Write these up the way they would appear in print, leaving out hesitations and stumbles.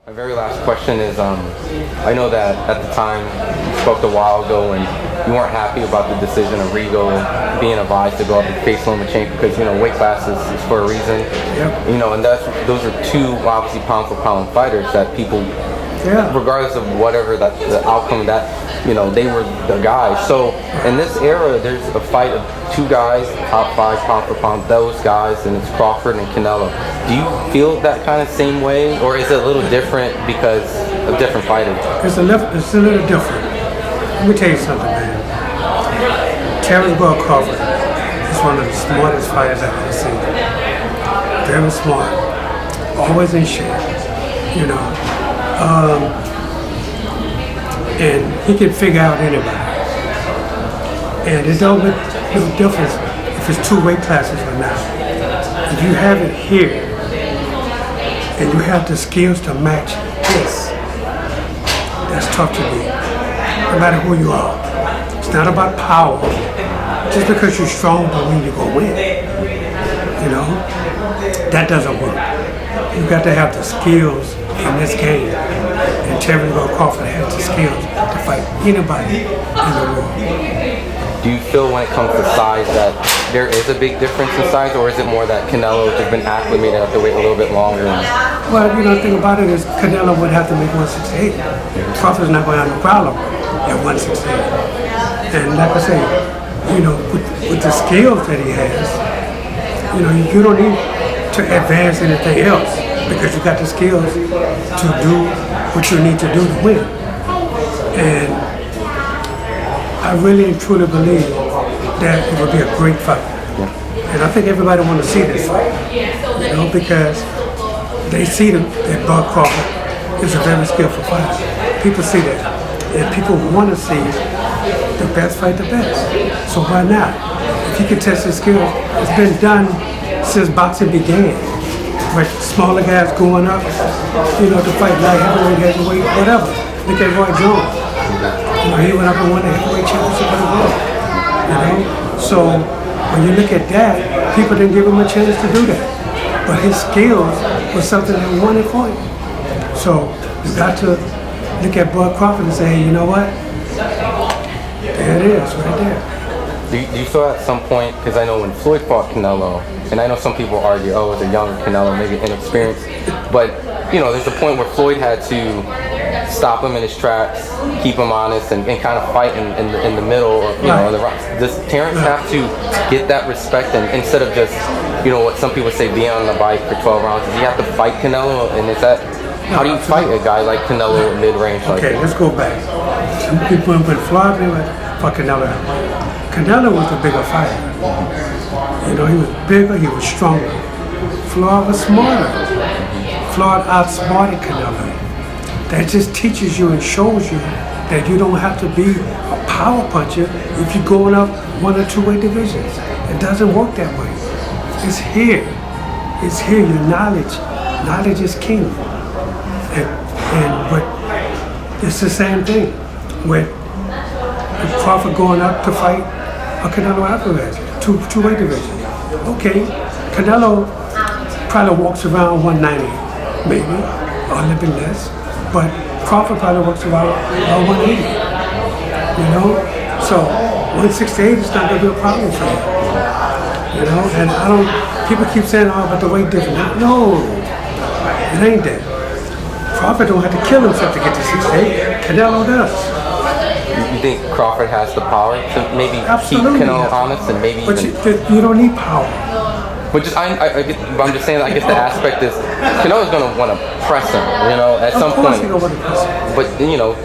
My very last question is, I know that at the time you spoke a while ago and you weren't happy about the decision of Rigo being advised to go up and face Lomachenko because, weight class is for a reason. Yep. And those are two obviously pound for pound fighters that people, regardless of whatever the outcome that, they were the guys. So in this era, there's a fight of two guys, top 5 pound for pound, those guys, and it's Crawford and Canelo. Do you feel that kind of same way, or is it a little different because of different fighters? It's a little different. Let me tell you something, man. Terence Crawford is one of the smartest fighters I've ever seen. Very smart, always in shape, and he can figure out anybody. And it don't make no difference if it's 2 weight classes or not. If you have it here, and you have the skills to match this, that's tough to do, no matter who you are. It's not about power. Just because you're strong don't mean you're gonna win. That doesn't work. You got to have the skills in this game. And Terence Crawford has the skills to fight anybody in the world. Do you feel when it comes to size that there is a big difference in size, or is it more that Canelo has been acclimated, have to wait a little bit longer? Well, the thing about it is Canelo would have to make 168. Crawford's not going to have no problem at 168. And like I say, with the skills that he has, you don't need to advance anything else because you got the skills to do what you need to do to win. And I really and truly believe that it will be a great fight. And I think everybody want to see this fight, because they see that Bud Crawford is a very skillful fighter. People see that. And people want to see the best fight the best. So why not? If he can test his skills, it's been done since boxing began. With smaller guys going up, to fight light heavyweight, whatever. Look at Roy Jones. He went up and won the heavyweight championship of the world. So when you look at that, people didn't give him a chance to do that. But his skills was something that won it for him. So you got to look at Bud Crawford and say, hey, you know what? There it is, right there. Do you feel at some point, because I know when Floyd fought Canelo, and I know some people argue, oh, it's a younger Canelo, maybe inexperienced, but there's a point where Floyd had to stop him in his tracks, keep him honest, and kind of fight in the middle, or in the rocks. Does Terence have to get that respect, and instead of just, what some people say, being on the bike for 12 rounds, does he have to fight Canelo? And is that, how do you fight a guy like Canelo at mid-range? Okay, let's go back. When Floyd fought Canelo, Canelo was the bigger fighter. He was bigger, he was stronger. Floyd was smarter. Floyd outsmarted Canelo. That just teaches you and shows you that you don't have to be a power puncher if you're going up 1 or 2 weight divisions. It doesn't work that way. It's here. It's here, your knowledge. Knowledge is king. But it's the same thing with Crawford going up to fight a Canelo Alvarez, 2 weight divisions. Okay, Canelo probably walks around 190, maybe, or a little bit less, but Crawford probably walks around 180. So 168 is not going to be a problem for him. And people keep saying, oh, but the weight difference. No, it ain't that. Crawford don't have to kill himself to get to 68. Canelo does. You think Crawford has the power to maybe Absolutely. keep Canelo honest and maybe but even... you don't need power. But I'm just saying, I guess the aspect is Canelo's going to want to press him, at some point. Of course he's going to want to press him. But,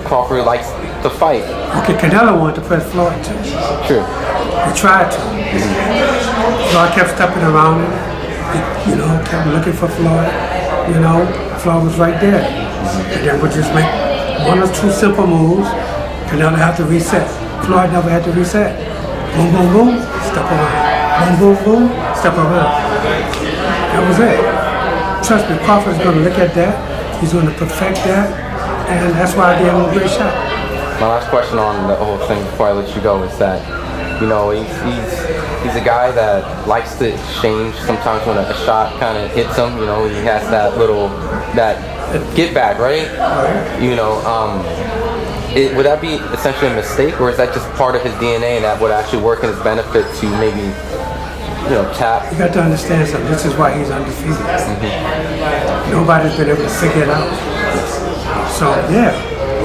Crawford likes to fight. Okay, Canelo wanted to press Floyd too. True. He tried to. Floyd kept stepping around him. He, kept looking for Floyd. Floyd was right there. And then would just make 1 or 2 simple moves. Canelo had to reset. Floyd never had to reset. Boom, boom, boom, step around. Boom, boom, boom, step around. That was it. Trust me, Crawford's going to look at that. He's going to perfect that. And that's why I gave him a great shot. My last question on the whole thing before I let you go is that, he's a guy that likes to exchange sometimes when a shot kind of hits him. He has that get back, right? You know, would that be essentially a mistake, or is that just part of his DNA and that would actually work in his benefit to maybe, you know, tap? You got to understand something. This is why he's undefeated. Nobody's been able to figure it out. So yeah,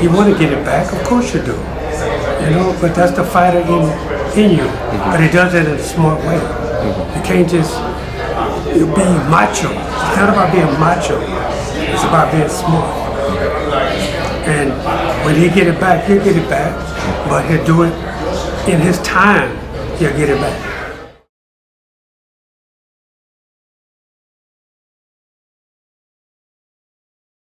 you want to get it back. Of course you do. You know, but that's the fighter in you. But he does it in a smart way. You can't just be macho. It's not about being macho. It's about being smart. And when he get it back, he'll get it back. But he'll do it in his time. He'll get it back.